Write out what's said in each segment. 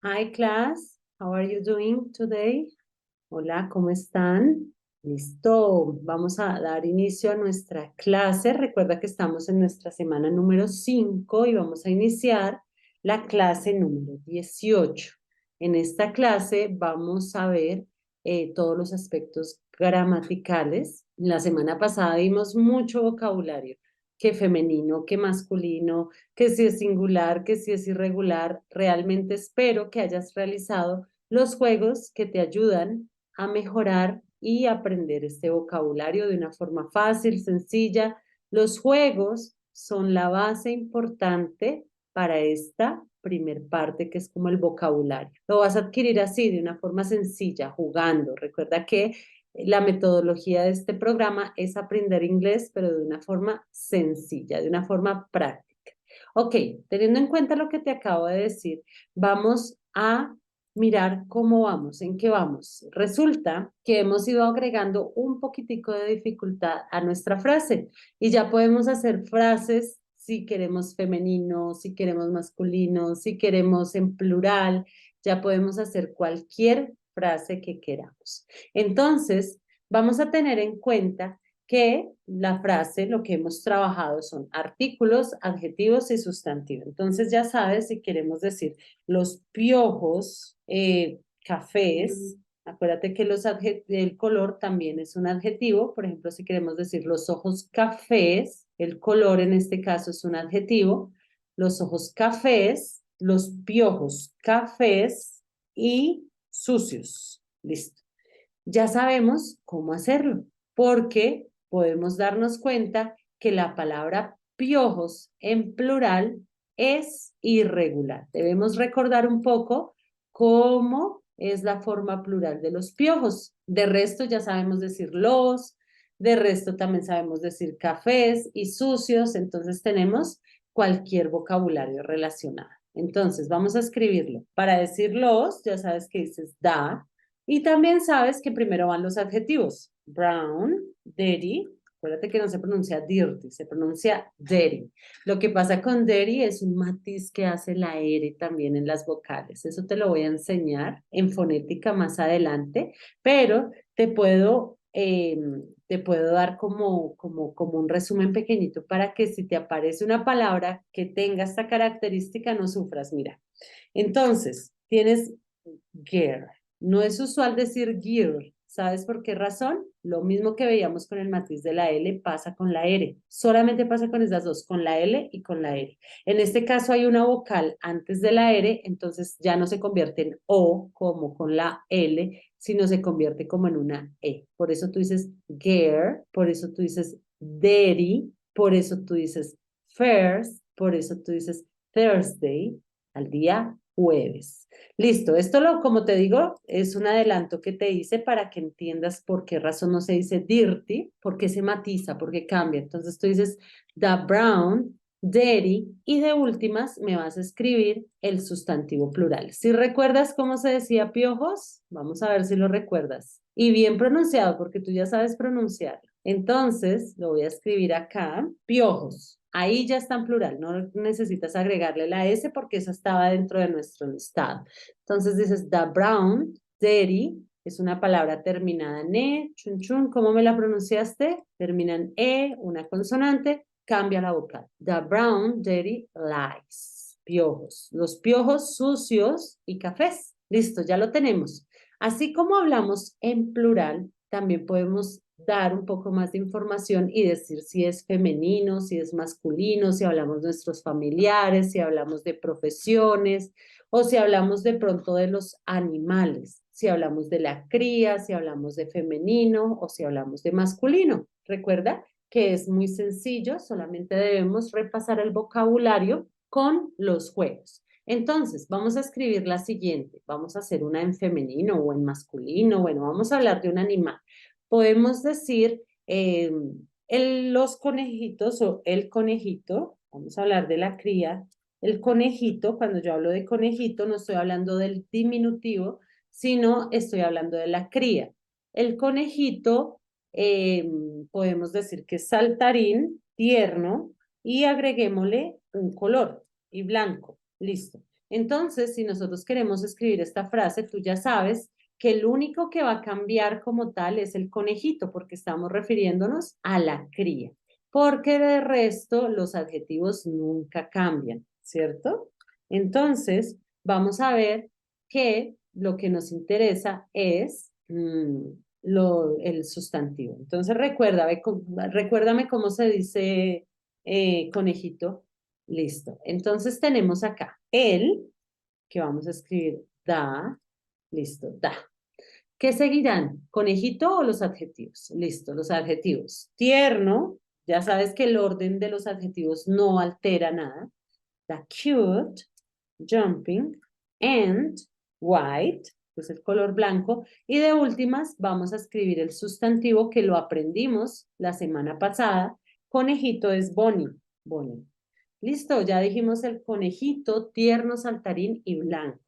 Hi class, how are you doing today? Hola, ¿cómo están? Listo, vamos a dar inicio a nuestra clase. Recuerda que estamos en nuestra semana número 5 y vamos a iniciar la clase número 18. En esta clase vamos a ver todos los aspectos gramaticales. La semana pasada vimos mucho vocabulario, que femenino, que masculino, que si es singular, que si es irregular. Realmente espero que hayas realizado los juegos que te ayudan a mejorar y aprender este vocabulario de una forma fácil, sencilla. Los juegos son la base importante para esta primer parte que es como el vocabulario. Lo vas a adquirir así, de una forma sencilla, jugando. Recuerda que la metodología de este programa es aprender inglés, pero de una forma sencilla, de una forma práctica. Ok, teniendo en cuenta lo que te acabo de decir, vamos a mirar cómo vamos, en qué vamos. Resulta que hemos ido agregando un poquitico de dificultad a nuestra frase y ya podemos hacer frases si queremos femenino, si queremos masculino, si queremos en plural, ya podemos hacer cualquier frase que queramos. Entonces, vamos a tener en cuenta que la frase, lo que hemos trabajado son artículos, adjetivos y sustantivos. Entonces ya sabes si queremos decir los piojos, cafés, acuérdate que el color también es un adjetivo. Por ejemplo, si queremos decir los ojos cafés, el color en este caso es un adjetivo. Los ojos cafés, los piojos cafés y sucios. Listo. Ya sabemos cómo hacerlo, porque podemos darnos cuenta que la palabra piojos en plural es irregular. Debemos recordar un poco cómo es la forma plural de los piojos. De resto ya sabemos decir los, de resto también sabemos decir cafés y sucios, entonces tenemos cualquier vocabulario relacionado. Entonces vamos a escribirlo. Para decir los, ya sabes que dices da, y también sabes que primero van los adjetivos. Brown, dirty. Acuérdate que no se pronuncia dirty, se pronuncia dirty. Lo que pasa con dirty es un matiz que hace la R también en las vocales. Eso te lo voy a enseñar en fonética más adelante, pero te puedo dar como un resumen pequeñito para que si te aparece una palabra que tenga esta característica no sufras. Mira, entonces tienes gear. No es usual decir gear. ¿Sabes por qué razón? Lo mismo que veíamos con el matiz de la L pasa con la R. Solamente pasa con esas dos, con la L y con la R. En este caso hay una vocal antes de la R, entonces ya no se convierte en O como con la L, sino se convierte como en una E. Por eso tú dices gear, por eso tú dices daddy, por eso tú dices first, por eso tú dices Thursday, al día jueves. Listo, como te digo, es un adelanto que te hice para que entiendas por qué razón no se dice dirty, por qué se matiza, por qué cambia. Entonces tú dices the brown, dirty, y de últimas me vas a escribir el sustantivo plural. Si recuerdas cómo se decía piojos, vamos a ver si lo recuerdas. Y bien pronunciado, porque tú ya sabes pronunciar. Entonces, lo voy a escribir acá, piojos. Ahí ya está en plural, no necesitas agregarle la S porque esa estaba dentro de nuestro listado. Entonces dices, the brown, dirty, es una palabra terminada en E, chun chun, ¿cómo me la pronunciaste? Termina en E, una consonante, cambia la vocal. The brown, dirty, lies, piojos. Los piojos sucios y cafés. Listo, ya lo tenemos. Así como hablamos en plural, también podemos dar un poco más de información y decir si es femenino, si es masculino, si hablamos de nuestros familiares, si hablamos de profesiones o si hablamos de pronto de los animales, si hablamos de la cría, si hablamos de femenino o si hablamos de masculino. Recuerda que es muy sencillo, solamente debemos repasar el vocabulario con los juegos. Entonces, vamos a escribir la siguiente. Vamos a hacer una en femenino o en masculino. Bueno, vamos a hablar de un animal. Podemos decir los conejitos o el conejito. Vamos a hablar de la cría. El conejito, cuando yo hablo de conejito, no estoy hablando del diminutivo, sino estoy hablando de la cría. El conejito, eh, podemos decir que es saltarín, tierno, y agreguémosle un color y blanco. Listo. Entonces, si nosotros queremos escribir esta frase, tú ya sabes que el único que va a cambiar como tal es el conejito, porque estamos refiriéndonos a la cría, porque de resto los adjetivos nunca cambian, ¿cierto? Entonces, vamos a ver que lo que nos interesa es el sustantivo. Entonces, recuérdame cómo se dice conejito. Listo. Entonces, tenemos acá el, que vamos a escribir da, listo, da. ¿Qué seguirán? ¿Conejito o los adjetivos? Listo, los adjetivos. Tierno, ya sabes que el orden de los adjetivos no altera nada. Da cute, jumping, and white, que es el color blanco. Y de últimas vamos a escribir el sustantivo que lo aprendimos la semana pasada. Conejito es Bonnie. Bonnie. Listo, ya dijimos el conejito, tierno, saltarín y blanco.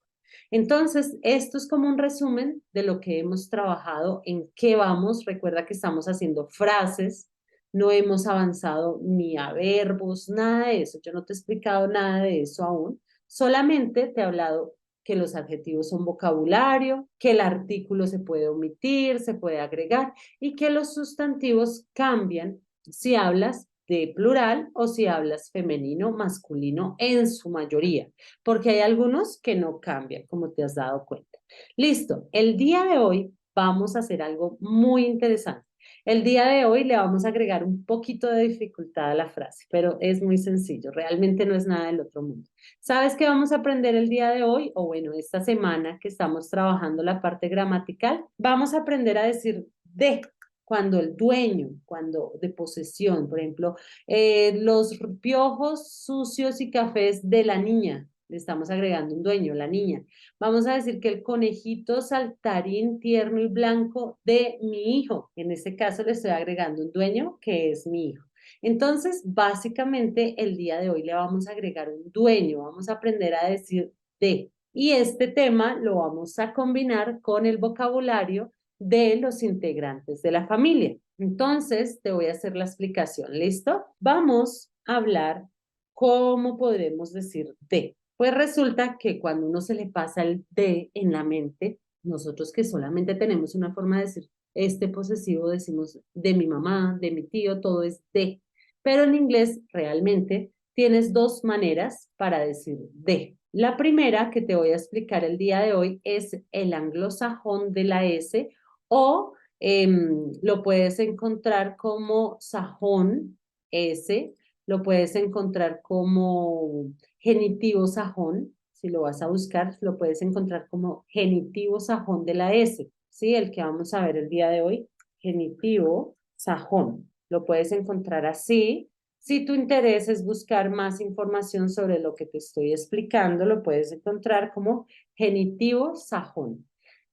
Entonces, esto es como un resumen de lo que hemos trabajado, en qué vamos. Recuerda que estamos haciendo frases, no hemos avanzado ni a verbos, nada de eso. Yo no te he explicado nada de eso aún. Solamente te he hablado que los adjetivos son vocabulario, que el artículo se puede omitir, se puede agregar y que los sustantivos cambian si hablas de plural o si hablas femenino, masculino en su mayoría, porque hay algunos que no cambian, como te has dado cuenta. Listo, el día de hoy vamos a hacer algo muy interesante. El día de hoy le vamos a agregar un poquito de dificultad a la frase, pero es muy sencillo, realmente no es nada del otro mundo. ¿Sabes qué vamos a aprender el día de hoy? O bueno, esta semana que estamos trabajando la parte gramatical, vamos a aprender a decir de cuando el dueño, cuando de posesión, por ejemplo, los piojos sucios y cafés de la niña, le estamos agregando un dueño, la niña. Vamos a decir que el conejito saltarín tierno y blanco de mi hijo. En este caso le estoy agregando un dueño que es mi hijo. Entonces, básicamente el día de hoy le vamos a agregar un dueño, vamos a aprender a decir de. Y este tema lo vamos a combinar con el vocabulario de los integrantes de la familia. Entonces, te voy a hacer la explicación. ¿Listo? Vamos a hablar cómo podremos decir de. Pues resulta que cuando uno se le pasa el de en la mente, nosotros que solamente tenemos una forma de decir este posesivo, decimos de mi mamá, de mi tío, todo es de. Pero en inglés realmente tienes dos maneras para decir de. La primera que te voy a explicar el día de hoy es el anglosajón de la S o lo puedes encontrar como sajón S, lo puedes encontrar como genitivo sajón, si lo vas a buscar, lo puedes encontrar como genitivo sajón de la S, ¿sí? El que vamos a ver el día de hoy, genitivo sajón. Lo puedes encontrar así. Si tu interés es buscar más información sobre lo que te estoy explicando, lo puedes encontrar como genitivo sajón.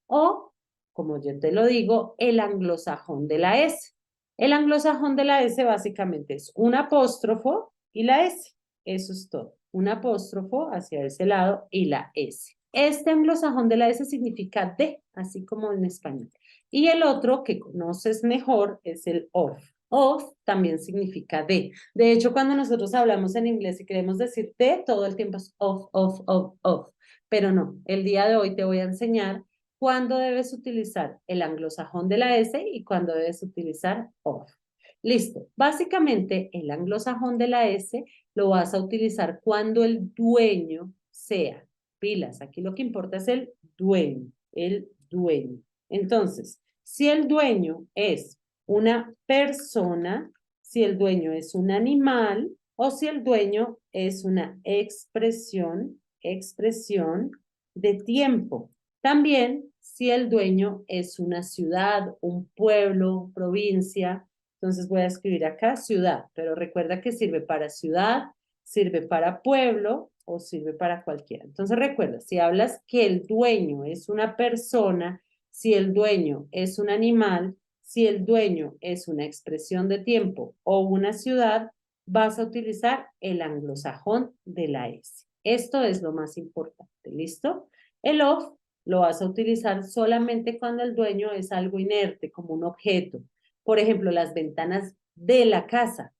O, como yo te lo digo, el anglosajón de la S. El anglosajón de la S básicamente es un apóstrofo y la S. Eso es todo. Un apóstrofo hacia ese lado y la S. Este anglosajón de la S significa de, así como en español. Y el otro que conoces mejor es el of. Of también significa de. De hecho, cuando nosotros hablamos en inglés y queremos decir de, todo el tiempo es of. Pero no, el día de hoy te voy a enseñar cuándo debes utilizar el anglosajón de la S y cuándo debes utilizar of. Listo. Básicamente, el anglosajón de la S lo vas a utilizar cuando el dueño sea. Pilas, aquí lo que importa es el dueño, el dueño. Entonces, si el dueño es una persona, si el dueño es un animal o si el dueño es una expresión de tiempo. También si el dueño es una ciudad, un pueblo, provincia. Entonces voy a escribir acá ciudad, pero recuerda que sirve para ciudad, sirve para pueblo o sirve para cualquiera. Entonces recuerda, si hablas que el dueño es una persona, si el dueño es un animal, si el dueño es una expresión de tiempo o una ciudad, vas a utilizar el anglosajón de la S. Esto es lo más importante, ¿listo? El of lo vas a utilizar solamente cuando el dueño es algo inerte, como un objeto. Por ejemplo, las ventanas de la casa.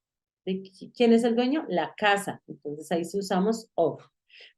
¿De quién es el dueño? La casa. Entonces ahí sí usamos of.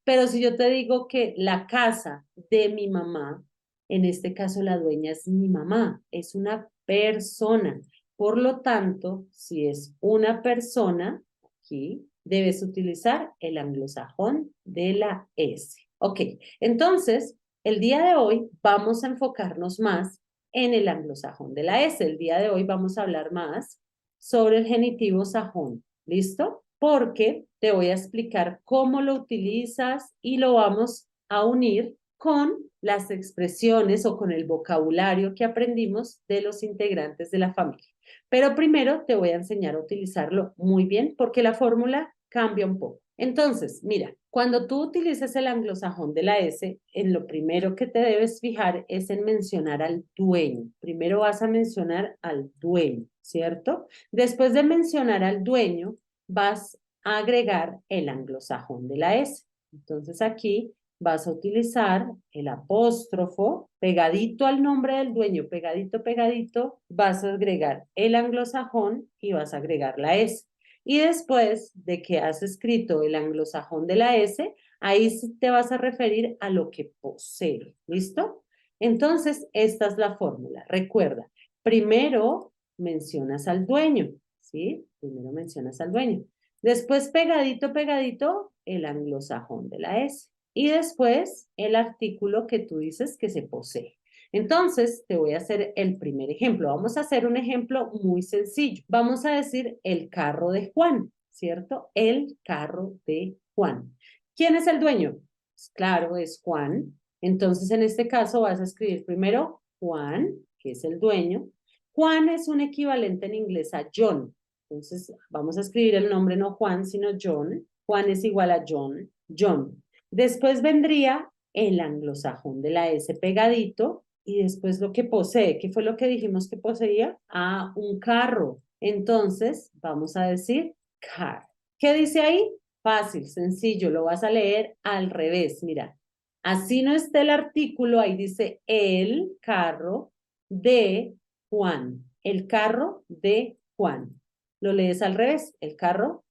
Pero si yo te digo que la casa de mi mamá, en este caso la dueña es mi mamá, es una persona. Por lo tanto, si es una persona, aquí debes utilizar el anglosajón de la S. Ok, entonces, el día de hoy vamos a enfocarnos más en el anglosajón de la S. El día de hoy vamos a hablar más sobre el genitivo sajón. ¿Listo? Porque te voy a explicar cómo lo utilizas y lo vamos a unir con las expresiones o con el vocabulario que aprendimos de los integrantes de la familia. Pero primero te voy a enseñar a utilizarlo muy bien porque la fórmula cambia un poco. Entonces, mira, cuando tú utilices el anglosajón de la S, en lo primero que te debes fijar es en mencionar al dueño. Primero vas a mencionar al dueño, ¿cierto? Después de mencionar al dueño, vas a agregar el anglosajón de la S. Entonces aquí vas a utilizar el apóstrofo pegadito al nombre del dueño, pegadito, pegadito, vas a agregar el anglosajón y vas a agregar la S. Y después de que has escrito el anglosajón de la S, ahí te vas a referir a lo que posee. ¿Listo? Entonces, esta es la fórmula. Recuerda, primero mencionas al dueño, ¿sí? Primero mencionas al dueño. Después, pegadito, pegadito, el anglosajón de la S. Y después, el artículo que tú dices que se posee. Entonces, te voy a hacer el primer ejemplo. Vamos a hacer un ejemplo muy sencillo. Vamos a decir el carro de Juan, ¿cierto? El carro de Juan. ¿Quién es el dueño? Pues claro, es Juan. Entonces, en este caso vas a escribir primero Juan, que es el dueño. Juan es un equivalente en inglés a John. Entonces, vamos a escribir el nombre no Juan, sino John. Juan es igual a John. John. Después vendría el anglosajón de la S pegadito y después lo que posee. ¿Qué fue lo que dijimos que poseía? Ah, un carro. Entonces, vamos a decir car. ¿Qué dice ahí? Fácil, sencillo, lo vas a leer al revés. Mira, así no está el artículo, ahí dice el carro de Juan. El carro de Juan. Lo lees al revés, el carro.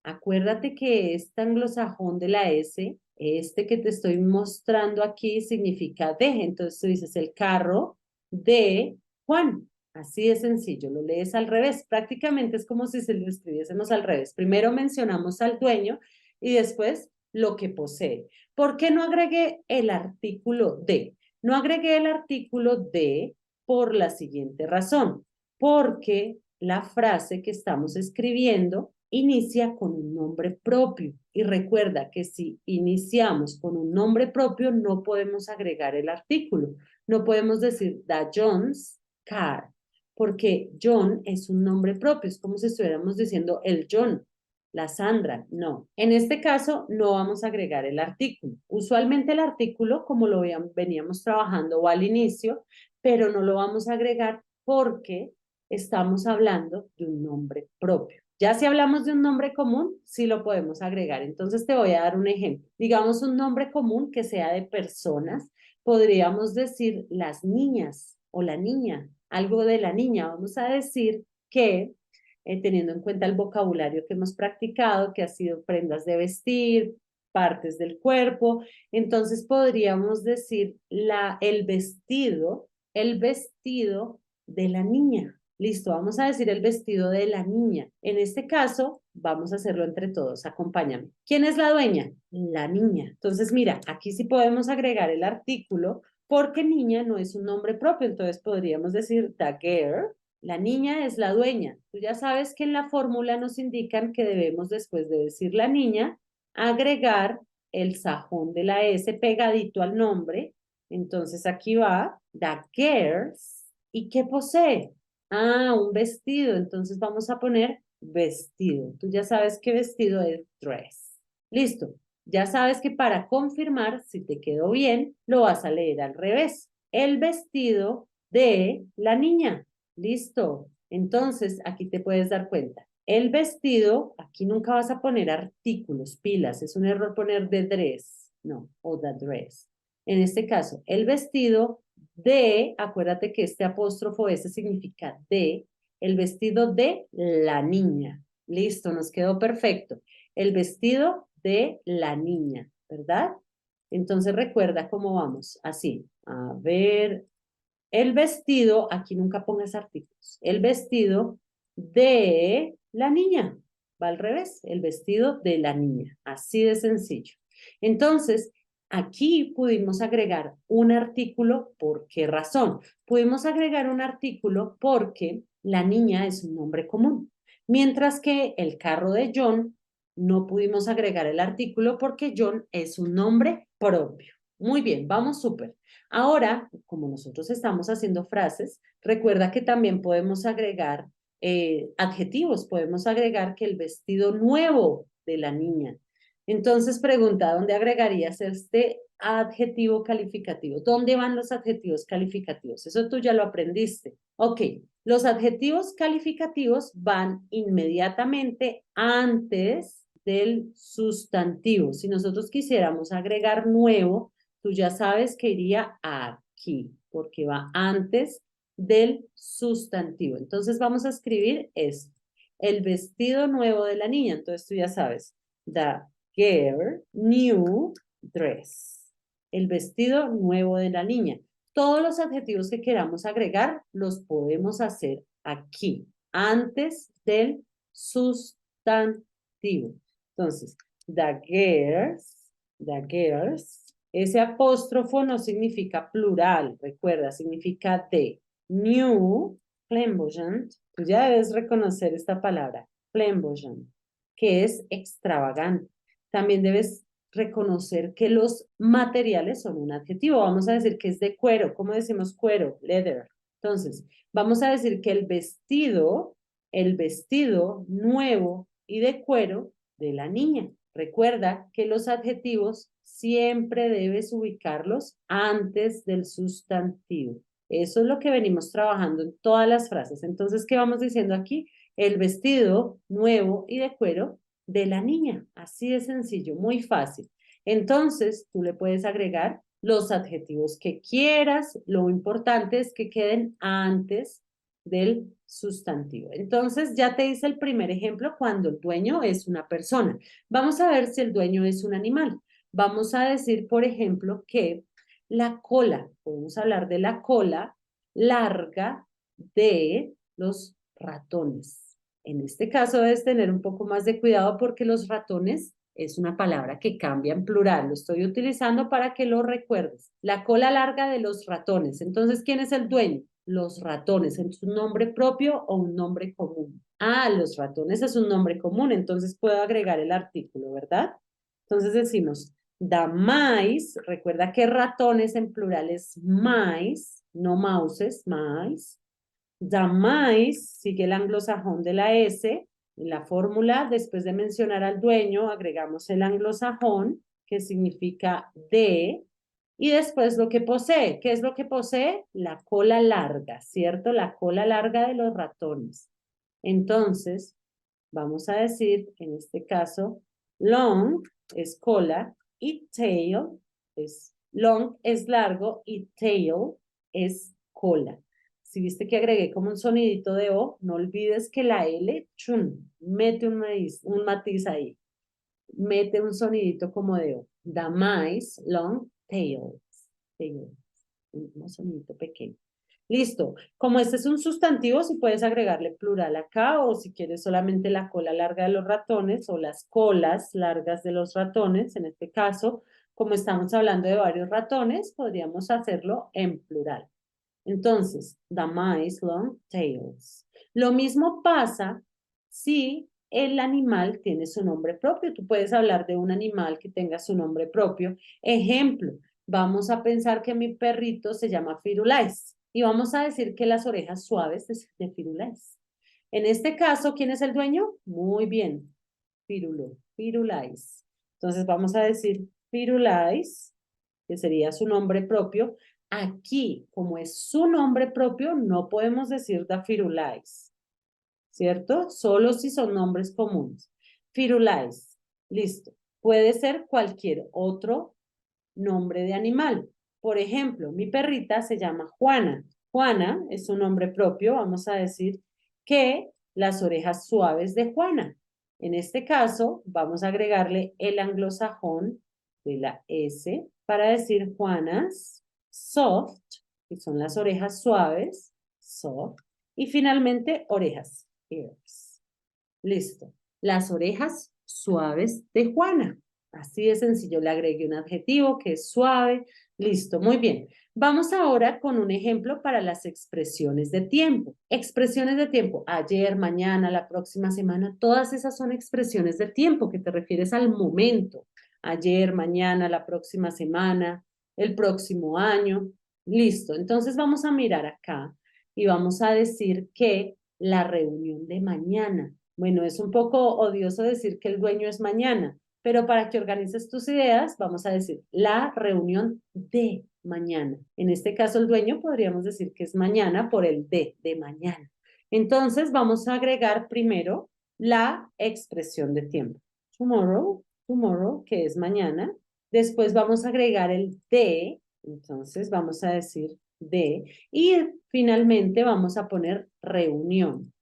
Acuérdate que este anglosajón de la S, este que te estoy mostrando aquí, significa de. Entonces tú dices el carro de Juan. Así de sencillo, lo lees al revés. Prácticamente es como si se lo escribiésemos al revés. Primero mencionamos al dueño y después lo que posee. ¿Por qué no agregué el artículo de? No agregué el artículo de por la siguiente razón. Porque la frase que estamos escribiendo inicia con un nombre propio. Y recuerda que si iniciamos con un nombre propio, no podemos agregar el artículo. No podemos decir the John's car, porque John es un nombre propio. Es como si estuviéramos diciendo el John, la Sandra. No. En este caso, no vamos a agregar el artículo. Usualmente el artículo, como lo veníamos trabajando, va al inicio, pero no lo vamos a agregar porque estamos hablando de un nombre propio. Ya si hablamos de un nombre común, sí lo podemos agregar. Entonces te voy a dar un ejemplo. Digamos un nombre común que sea de personas. Podríamos decir las niñas o la niña, algo de la niña. Vamos a decir que, teniendo en cuenta el vocabulario que hemos practicado, que ha sido prendas de vestir, partes del cuerpo, entonces podríamos decir el vestido de la niña. Listo, vamos a decir el vestido de la niña. En este caso, vamos a hacerlo entre todos. Acompáñame. ¿Quién es la dueña? La niña. Entonces, mira, aquí sí podemos agregar el artículo porque niña no es un nombre propio. Entonces, podríamos decir the girl. La niña es la dueña. Tú ya sabes que en la fórmula nos indican que debemos, después de decir la niña, agregar el sajón de la S pegadito al nombre. Entonces, aquí va the girls. ¿Y qué posee? Ah, un vestido. Entonces vamos a poner vestido. Tú ya sabes qué vestido es dress. Listo. Ya sabes que para confirmar si te quedó bien, lo vas a leer al revés. El vestido de la niña. Listo. Entonces aquí te puedes dar cuenta. El vestido, aquí nunca vas a poner artículos, pilas. Es un error poner the dress. No, o the dress. En este caso, el vestido de, acuérdate que este apóstrofo S significa de, el vestido de la niña. Listo, nos quedó perfecto. El vestido de la niña. ¿verdad? Entonces recuerda cómo vamos, así, a ver, el vestido, aquí nunca pongas artículos, el vestido de la niña, va al revés, el vestido de la niña, así de sencillo. Entonces, aquí pudimos agregar un artículo, ¿por qué razón? Pudimos agregar un artículo porque la niña es un nombre común, mientras que el carro de John no pudimos agregar el artículo porque John es un nombre propio. Muy bien, vamos súper. Ahora, como nosotros estamos haciendo frases, recuerda que también podemos agregar adjetivos, podemos agregar que el vestido nuevo de la niña. Entonces pregunta, ¿dónde agregarías este adjetivo calificativo? ¿Dónde van los adjetivos calificativos? Eso tú ya lo aprendiste. Ok, los adjetivos calificativos van inmediatamente antes del sustantivo. Si nosotros quisiéramos agregar nuevo, tú ya sabes que iría aquí, porque va antes del sustantivo. Entonces vamos a escribir esto. El vestido nuevo de la niña. Entonces tú ya sabes. The girl new dress. El vestido nuevo de la niña. Todos los adjetivos que queramos agregar los podemos hacer aquí, antes del sustantivo. Entonces, the girls, ese apóstrofo no significa plural, recuerda, significa de. New, flamboyant, tú ya debes reconocer esta palabra, flamboyant, que es extravagante. También debes reconocer que los materiales son un adjetivo. Vamos a decir que es de cuero. ¿Cómo decimos cuero? Leather. Entonces, vamos a decir que el vestido nuevo y de cuero de la niña. Recuerda que los adjetivos siempre debes ubicarlos antes del sustantivo. Eso es lo que venimos trabajando en todas las frases. Entonces, ¿qué vamos diciendo aquí? El vestido nuevo y de cuero de la niña. Así de sencillo, muy fácil. Entonces, tú le puedes agregar los adjetivos que quieras. Lo importante es que queden antes del sustantivo. Entonces, ya te hice el primer ejemplo cuando el dueño es una persona. Vamos a ver si el dueño es un animal. Vamos a decir, por ejemplo, que la cola, podemos hablar de la cola larga de los ratones. En este caso debes tener un poco más de cuidado porque los ratones es una palabra que cambia en plural. Lo estoy utilizando para que lo recuerdes. La cola larga de los ratones. Entonces, ¿quién es el dueño? Los ratones. ¿Es un nombre propio o un nombre común? Ah, los ratones es un nombre común, entonces puedo agregar el artículo, ¿verdad? Entonces decimos, the mice, recuerda que ratones en plural es mice, no mouses, mice. The mice, sigue el anglosajón de la S, en la fórmula, después de mencionar al dueño, agregamos el anglosajón, que significa de, y después lo que posee. ¿Qué es lo que posee? La cola larga, ¿cierto? La cola larga de los ratones. Entonces, vamos a decir, en este caso, long es cola y tail es long es largo y tail es cola. Si viste que agregué como un sonidito de O, no olvides que la L, chun, mete un matiz ahí. Mete un sonidito como de O. The mice, long tails. Tails. Un sonidito pequeño. Listo. Como este es un sustantivo, si puedes agregarle plural acá o si quieres solamente la cola larga de los ratones o las colas largas de los ratones, en este caso, como estamos hablando de varios ratones, podríamos hacerlo en plural. Entonces, the mice long tails. Lo mismo pasa si el animal tiene su nombre propio. Tú puedes hablar de un animal que tenga su nombre propio. Ejemplo, vamos a pensar que mi perrito se llama Firulais y vamos a decir que las orejas suaves de Firulais. En este caso, ¿quién es el dueño? Muy bien, Firulo, Firulais. Entonces vamos a decir Firulais, que sería su nombre propio. Aquí, como es su nombre propio, no podemos decir the Firulais, ¿cierto? Solo si son nombres comunes. Firulais, listo. Puede ser cualquier otro nombre de animal. Por ejemplo, mi perrita se llama Juana. Juana es su nombre propio. Vamos a decir que las orejas suaves de Juana. En este caso, vamos a agregarle el anglosajón de la S para decir Juana's soft, que son las orejas suaves, soft, y finalmente orejas, ears. Listo. Las orejas suaves de Juana. Así de sencillo, le agregué un adjetivo que es suave. Listo, muy bien. Vamos ahora con un ejemplo para las expresiones de tiempo. Expresiones de tiempo, ayer, mañana, la próxima semana, todas esas son expresiones de tiempo que te refieres al momento. Ayer, mañana, la próxima semana, el próximo año. Listo, entonces vamos a mirar acá y vamos a decir que la reunión de mañana. Bueno, es un poco odioso decir que el dueño es mañana, pero para que organices tus ideas, vamos a decir la reunión de mañana. En este caso, el dueño podríamos decir que es mañana por el de mañana. Entonces, vamos a agregar primero la expresión de tiempo. Tomorrow, tomorrow, que es mañana. Después vamos a agregar el de, entonces vamos a decir de, y finalmente vamos a poner reunión,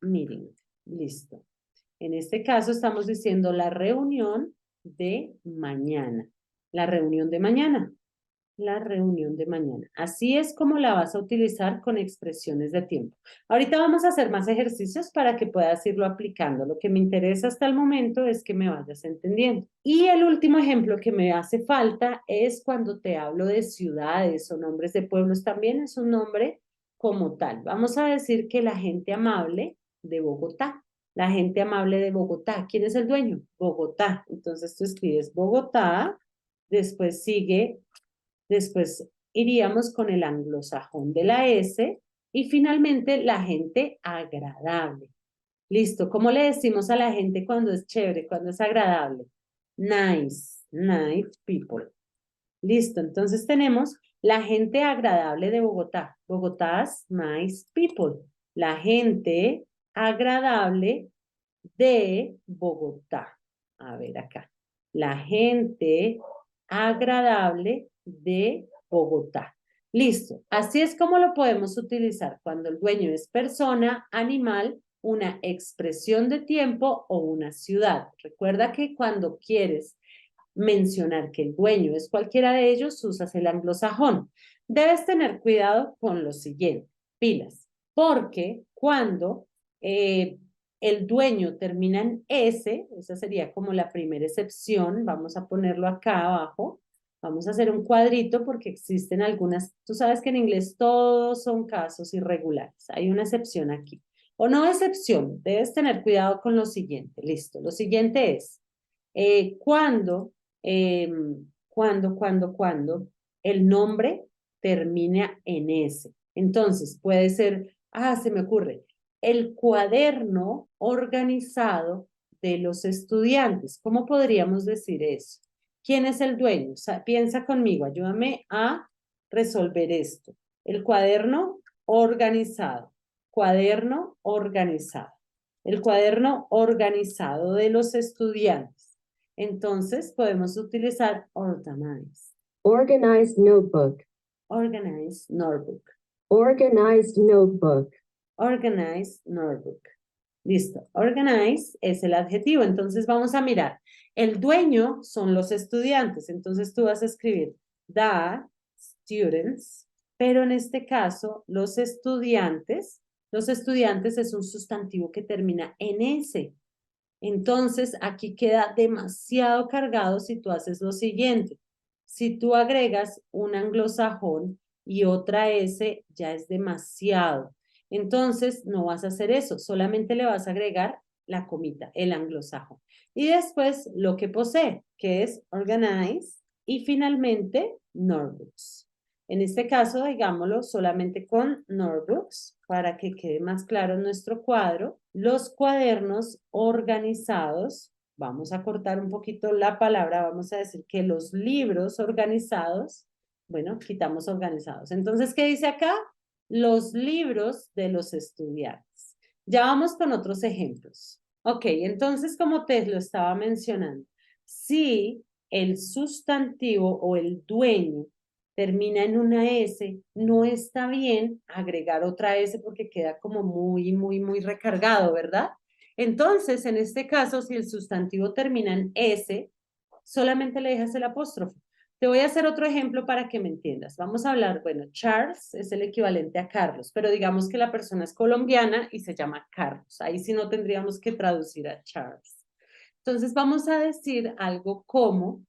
meeting, listo. En este caso estamos diciendo la reunión de mañana, la reunión de mañana, la reunión de mañana. Así es como la vas a utilizar con expresiones de tiempo. Ahorita vamos a hacer más ejercicios para que puedas irlo aplicando. Lo que me interesa hasta el momento es que me vayas entendiendo. Y el último ejemplo que me hace falta es cuando te hablo de ciudades o nombres de pueblos. También es un nombre como tal. Vamos a decir que la gente amable de Bogotá. La gente amable de Bogotá. ¿Quién es el dueño? Bogotá. Entonces tú escribes Bogotá, después sigue. Después iríamos con el anglosajón de la S y finalmente la gente agradable. Listo. ¿Cómo le decimos a la gente cuando es chévere, cuando es agradable? Nice, nice people. Listo. Entonces tenemos la gente agradable de Bogotá. Bogotá's nice people. La gente agradable de Bogotá. A ver acá. La gente agradable de Bogotá. Listo. Así es como lo podemos utilizar cuando el dueño es persona, animal, una expresión de tiempo o una ciudad. Recuerda que cuando quieres mencionar que el dueño es cualquiera de ellos, usas el anglosajón. Debes tener cuidado con lo siguiente, pilas, porque cuando el dueño termina en S, esa sería como la primera excepción, vamos a ponerlo acá abajo, vamos a hacer un cuadrito porque existen algunas, tú sabes que en inglés todos son casos irregulares, hay una excepción aquí. O no excepción, debes tener cuidado con lo siguiente, listo, lo siguiente es cuando eh, cuando el nombre termina en S. Entonces, puede ser, se me ocurre, el cuaderno organizado de los estudiantes. ¿Cómo podríamos decir eso? ¿Quién es el dueño? O sea, piensa conmigo, ayúdame a resolver esto. El cuaderno organizado. Cuaderno organizado. El cuaderno organizado de los estudiantes. Entonces podemos utilizar organize. Organized notebook. Organize notebook. Organized notebook. Organize notebook. Listo. Organize es el adjetivo. Entonces vamos a mirar. El dueño son los estudiantes. Entonces tú vas a escribir the students. Pero en este caso, los estudiantes es un sustantivo que termina en S. Entonces, aquí queda demasiado cargado si tú haces lo siguiente. Si tú agregas un anglosajón y otra S, ya es demasiado. Entonces, no vas a hacer eso, solamente le vas a agregar la comita, el anglosajón. Y después lo que posee, que es organize, y finalmente notebooks. En este caso, digámoslo solamente con notebooks para que quede más claro en nuestro cuadro. Los cuadernos organizados, vamos a cortar un poquito la palabra, vamos a decir que los libros organizados, bueno, quitamos organizados. Entonces, ¿qué dice acá? Los libros de los estudiantes. Ya vamos con otros ejemplos. Ok, entonces, como te lo estaba mencionando, si el sustantivo o el dueño termina en una S, no está bien agregar otra S porque queda como muy recargado, ¿verdad? Entonces, en este caso, si el sustantivo termina en S, solamente le dejas el apóstrofo. Te voy a hacer otro ejemplo para que me entiendas. Vamos a hablar, bueno, Charles es el equivalente a Carlos, pero digamos que la persona es colombiana y se llama Carlos. Ahí sí no tendríamos que traducir a Charles. Entonces vamos a decir algo como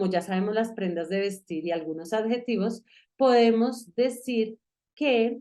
ya sabemos las prendas de vestir y algunos adjetivos, podemos decir que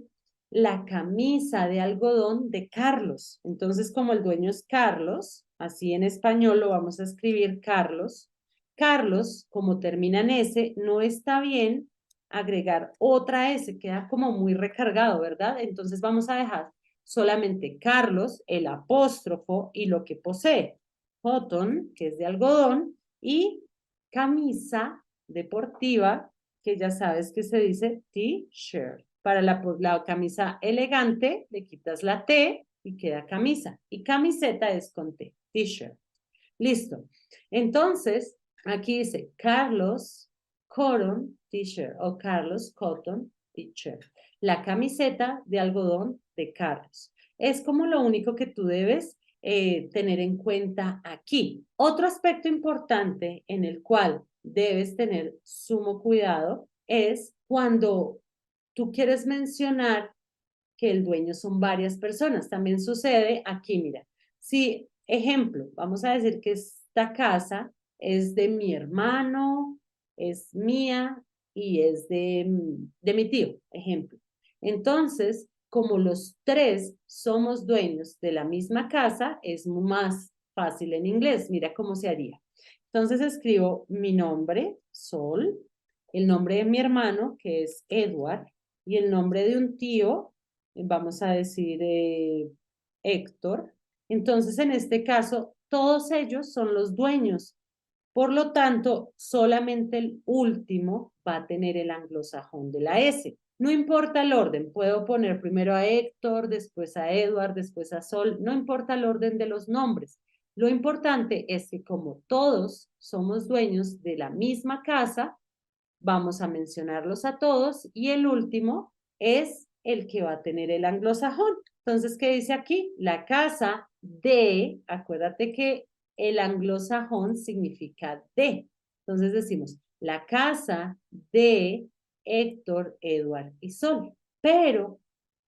la camisa de algodón de Carlos. Entonces, como el dueño es Carlos, así en español lo vamos a escribir Carlos. Carlos, como termina en S, no está bien agregar otra S, queda como muy recargado, ¿verdad? Entonces vamos a dejar solamente Carlos, el apóstrofo y lo que posee. Cotton, que es de algodón, y camisa deportiva, que ya sabes que se dice t-shirt. Para la camisa elegante, le quitas la T y queda camisa. Y camiseta es con T, t-shirt. Listo. Entonces, aquí dice Carlos Cotton T-shirt o Carlos Cotton T-shirt. La camiseta de algodón de Carlos. Es como lo único que tú debes tener en cuenta aquí. Otro aspecto importante en el cual debes tener sumo cuidado es cuando tú quieres mencionar que el dueño son varias personas. También sucede aquí, mira. Si, ejemplo, vamos a decir que esta casa es de mi hermano, es mía y es de mi tío, ejemplo. Entonces, como los tres somos dueños de la misma casa, es más fácil en inglés. Mira cómo se haría. Entonces escribo mi nombre, Sol, el nombre de mi hermano, que es Edward, y el nombre de un tío, vamos a decir Héctor. Entonces, en este caso, todos ellos son los dueños. Por lo tanto, solamente el último va a tener el anglosajón de la S. No importa el orden, puedo poner primero a Héctor, después a Edward, después a Sol, no importa el orden de los nombres. Lo importante es que como todos somos dueños de la misma casa, vamos a mencionarlos a todos y el último es el que va a tener el anglosajón. Entonces, ¿qué dice aquí? La casa de, acuérdate que el anglosajón significa de. Entonces decimos, la casa de Héctor, Edward y Sol. Pero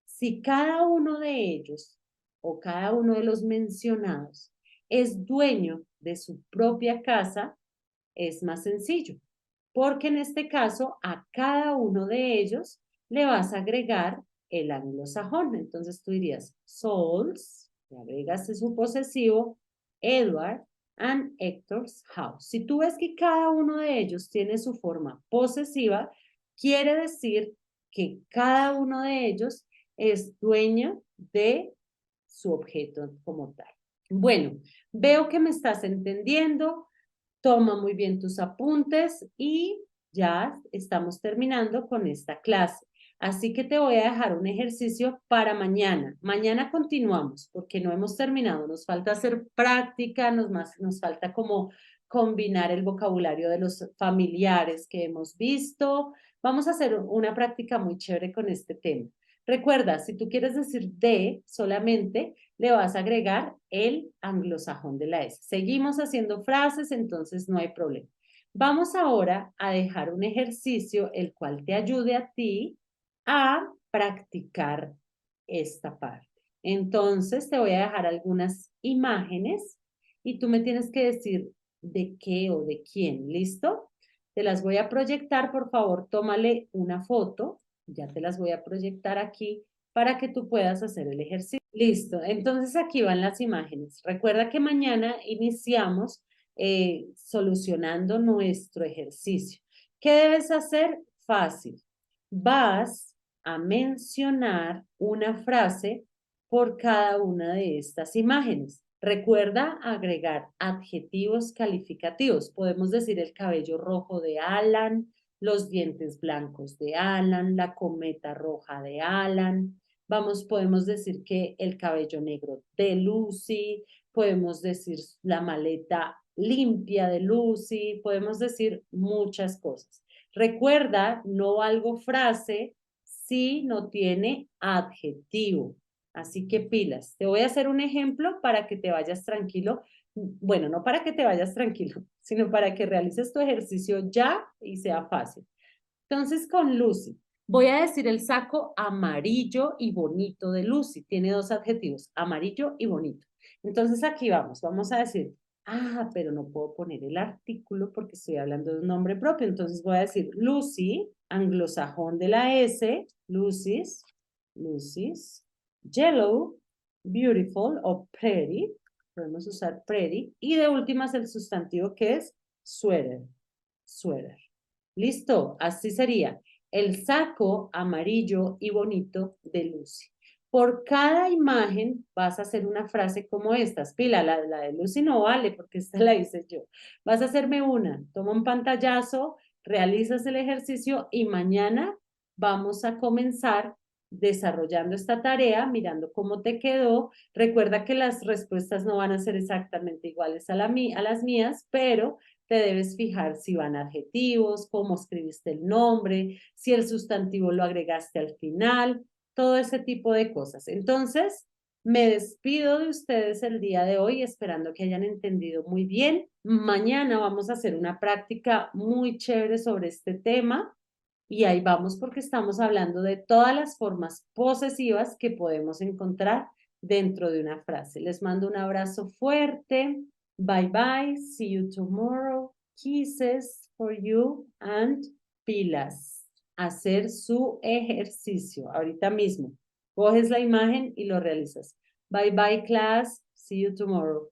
si cada uno de ellos o cada uno de los mencionados es dueño de su propia casa, es más sencillo porque en este caso a cada uno de ellos le vas a agregar el anglosajón. Entonces tú dirías Souls, le agregas su posesivo, Edward and Hector's house. Si tú ves que cada uno de ellos tiene su forma posesiva, quiere decir que cada uno de ellos es dueño de su objeto como tal. Bueno, veo que me estás entendiendo. Toma muy bien tus apuntes y ya estamos terminando con esta clase. Así que te voy a dejar un ejercicio para mañana. Mañana continuamos porque no hemos terminado. Nos falta hacer práctica, nos falta como combinar el vocabulario de los familiares que hemos visto. Vamos a hacer una práctica muy chévere con este tema. Recuerda, si tú quieres decir de solamente, le vas a agregar el anglosajón de la S. Seguimos haciendo frases, entonces no hay problema. Vamos ahora a dejar un ejercicio el cual te ayude a ti a practicar esta parte. Entonces te voy a dejar algunas imágenes y tú me tienes que decir de qué o de quién, ¿listo? Te las voy a proyectar, por favor, tómale una foto. Ya te las voy a proyectar aquí para que tú puedas hacer el ejercicio. Listo, entonces aquí van las imágenes. Recuerda que mañana iniciamos solucionando nuestro ejercicio. ¿Qué debes hacer? Fácil. Vas a mencionar una frase por cada una de estas imágenes. Recuerda agregar adjetivos calificativos. Podemos decir el cabello rojo de Alan, los dientes blancos de Alan, la cometa roja de Alan. Podemos decir que el cabello negro de Lucy, podemos decir la maleta limpia de Lucy, podemos decir muchas cosas. Recuerda, no valgo frase si no tiene adjetivo. Así que pilas. Te voy a hacer un ejemplo para que te vayas tranquilo Bueno, no para que te vayas tranquilo, sino para que realices tu ejercicio ya y sea fácil. Entonces, con Lucy, voy a decir el saco amarillo y bonito de Lucy. Tiene dos adjetivos, amarillo y bonito. Entonces, aquí vamos a decir, pero no puedo poner el artículo porque estoy hablando de un nombre propio. Entonces, voy a decir Lucy, anglosajón de la S, Lucy's, yellow, beautiful o pretty. Podemos usar pretty. Y de últimas, el sustantivo que es sweater. Listo, así sería el saco amarillo y bonito de Lucy. Por cada imagen vas a hacer una frase como estas. Pila, la de Lucy no vale porque esta la hice yo. Vas a hacerme una, toma un pantallazo, realizas el ejercicio y mañana vamos a comenzar desarrollando esta tarea, mirando cómo te quedó. Recuerda que las respuestas no van a ser exactamente iguales a las mías, pero te debes fijar si van adjetivos, cómo escribiste el nombre, si el sustantivo lo agregaste al final, todo ese tipo de cosas. Entonces, me despido de ustedes el día de hoy, esperando que hayan entendido muy bien. Mañana vamos a hacer una práctica muy chévere sobre este tema y ahí vamos porque estamos hablando de todas las formas posesivas que podemos encontrar dentro de una frase. Les mando un abrazo fuerte. Bye bye. See you tomorrow. Kisses for you and pilas. Hacer su ejercicio ahorita mismo. Coges la imagen y lo realizas. Bye bye class. See you tomorrow.